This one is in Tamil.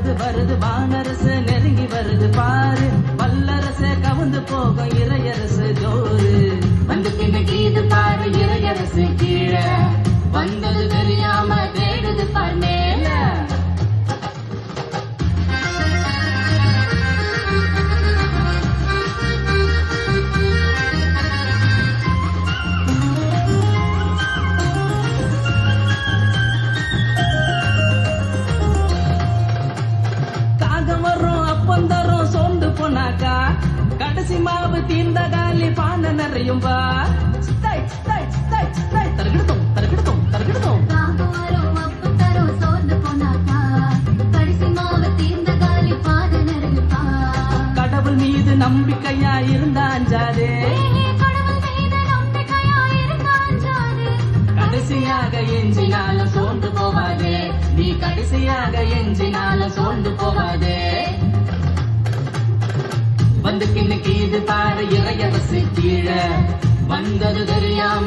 வருது வருது வானரசு நெருங்கி வருது பாரு வல்லரசு கவுந்து போகும் இறையரசு ஜோறு வந்து பின்னுக்கு இது பாரு இறையரசு கீழே வந்தது தெரியாம தேடுது பார் மேல கடைசி மாவு தீர்ந்த காலி பானை நிறையும் பா தரகிடுத்தோம் தரகிடுத்தோம் தரகிடுத்தோம் கடவுள் மீது நம்பிக்கையா இருந்தாஞ்சாதே கடைசியாக எஞ்சினாலும் சோர்ந்து போவாதே நீ கடைசியாக எஞ்சினாலும் சோர்ந்து போவாதே வந்து கிண்ணுக்கு இது பாரு இறையரசு கீழே வந்தது தெரியாம